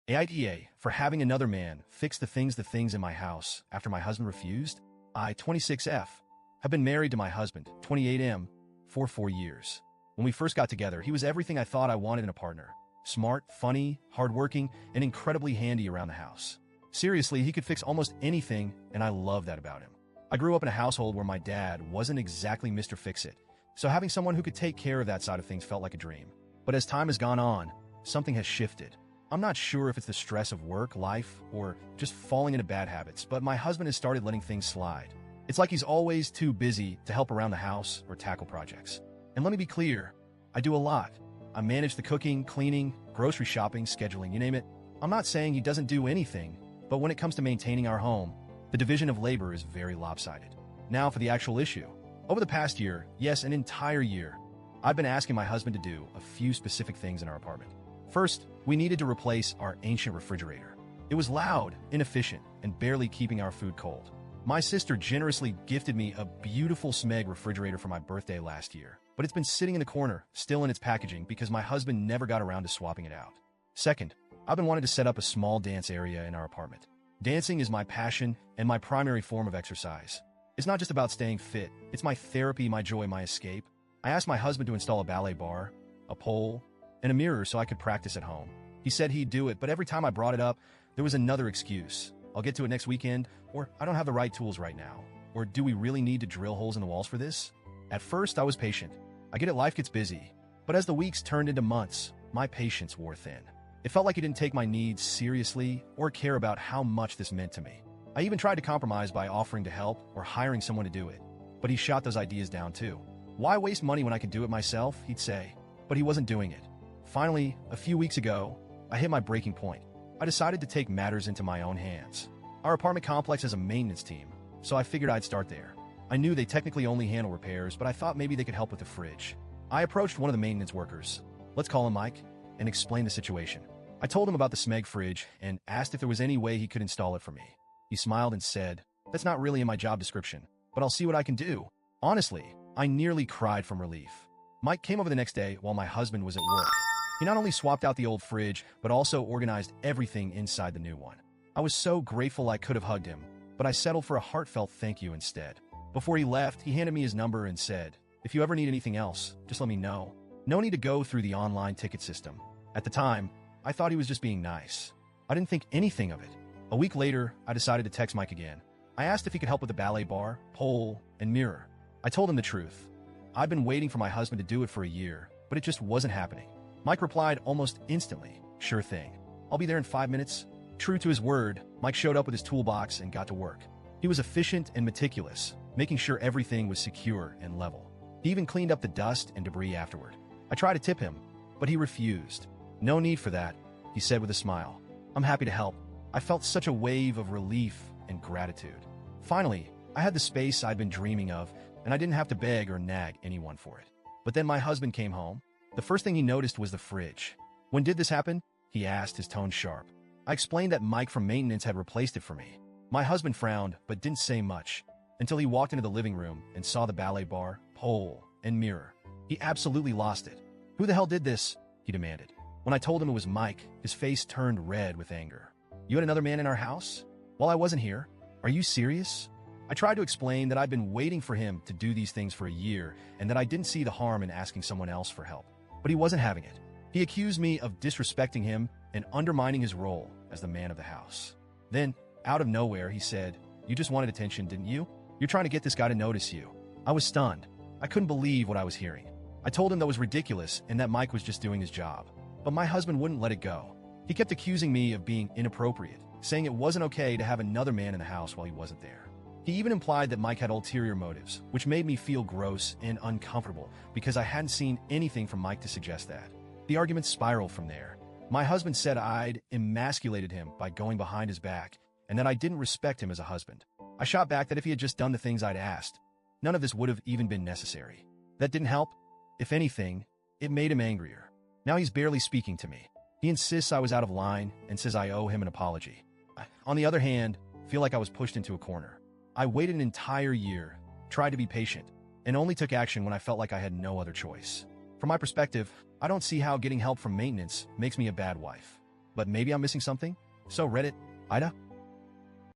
AITA for having another man fix the things in my house after my husband refused. I, 26F, have been married to my husband, 28M, for 4 years. When we first got together, he was everything I thought I wanted in a partner. Smart, funny, hardworking, and incredibly handy around the house. Seriously, he could fix almost anything, and I love that about him. I grew up in a household where my dad wasn't exactly Mr. Fix-It, so having someone who could take care of that side of things felt like a dream. But as time has gone on, something has shifted. I'm not sure if it's the stress of work, life, or just falling into bad habits, but my husband has started letting things slide. It's like he's always too busy to help around the house or tackle projects. And let me be clear, I do a lot. I manage the cooking, cleaning, grocery shopping, scheduling, you name it. I'm not saying he doesn't do anything, but when it comes to maintaining our home, the division of labor is very lopsided. Now for the actual issue. Over the past year, yes, an entire year, I've been asking my husband to do a few specific things in our apartment. First, we needed to replace our ancient refrigerator. It was loud, inefficient, and barely keeping our food cold. My sister generously gifted me a beautiful Smeg refrigerator for my birthday last year, but it's been sitting in the corner, still in its packaging, because my husband never got around to swapping it out. Second, I've been wanting to set up a small dance area in our apartment. Dancing is my passion and my primary form of exercise. It's not just about staying fit, it's my therapy, my joy, my escape. I asked my husband to install a ballet bar, a pole, and a mirror so I could practice at home. He said he'd do it, but every time I brought it up, there was another excuse. I'll get to it next weekend, or I don't have the right tools right now, or do we really need to drill holes in the walls for this? At first, I was patient. I get it, life gets busy. But as the weeks turned into months, my patience wore thin. It felt like he didn't take my needs seriously or care about how much this meant to me. I even tried to compromise by offering to help or hiring someone to do it, but he shot those ideas down too. Why waste money when I can do it myself, he'd say, but he wasn't doing it. Finally, a few weeks ago, I hit my breaking point. I decided to take matters into my own hands. Our apartment complex has a maintenance team, so I figured I'd start there. I knew they technically only handle repairs, but I thought maybe they could help with the fridge. I approached one of the maintenance workers, let's call him Mike, and explained the situation. I told him about the Smeg fridge and asked if there was any way he could install it for me. He smiled and said, "That's not really in my job description, but I'll see what I can do." Honestly, I nearly cried from relief. Mike came over the next day while my husband was at work. He not only swapped out the old fridge, but also organized everything inside the new one. I was so grateful I could have hugged him, but I settled for a heartfelt thank you instead. Before he left, he handed me his number and said, "If you ever need anything else, just let me know. No need to go through the online ticket system." At the time, I thought he was just being nice. I didn't think anything of it. A week later, I decided to text Mike again. I asked if he could help with the ballet bar, pole, and mirror. I told him the truth. I'd been waiting for my husband to do it for a year, but it just wasn't happening. Mike replied almost instantly, "Sure thing. I'll be there in 5 minutes." True to his word, Mike showed up with his toolbox and got to work. He was efficient and meticulous, making sure everything was secure and level. He even cleaned up the dust and debris afterward. I tried to tip him, but he refused. "No need for that," he said with a smile. "I'm happy to help." I felt such a wave of relief and gratitude. Finally, I had the space I'd been dreaming of, and I didn't have to beg or nag anyone for it. But then my husband came home. The first thing he noticed was the fridge. "When did this happen?" he asked, his tone sharp. I explained that Mike from maintenance had replaced it for me. My husband frowned, but didn't say much, until he walked into the living room and saw the ballet bar, pole, and mirror. He absolutely lost it. "Who the hell did this?" he demanded. When I told him it was Mike, his face turned red with anger. "You had another man in our house? While I wasn't here? Are you serious?" I tried to explain that I'd been waiting for him to do these things for a year and that I didn't see the harm in asking someone else for help. But he wasn't having it. He accused me of disrespecting him and undermining his role as the man of the house. Then, out of nowhere, he said, "You just wanted attention, didn't you? You're trying to get this guy to notice you." I was stunned. I couldn't believe what I was hearing. I told him that was ridiculous and that Mike was just doing his job. But my husband wouldn't let it go. He kept accusing me of being inappropriate, saying it wasn't okay to have another man in the house while he wasn't there. He even implied that Mike had ulterior motives, which made me feel gross and uncomfortable because I hadn't seen anything from Mike to suggest that. The argument spiraled from there. My husband said I'd emasculated him by going behind his back and that I didn't respect him as a husband. I shot back that if he had just done the things I'd asked, none of this would have even been necessary. That didn't help. If anything, it made him angrier. Now he's barely speaking to me. He insists I was out of line and says I owe him an apology. I, on the other hand, feel like I was pushed into a corner. I waited an entire year, tried to be patient, and only took action when I felt like I had no other choice. From my perspective, I don't see how getting help from maintenance makes me a bad wife. But maybe I'm missing something? So Reddit, AITA,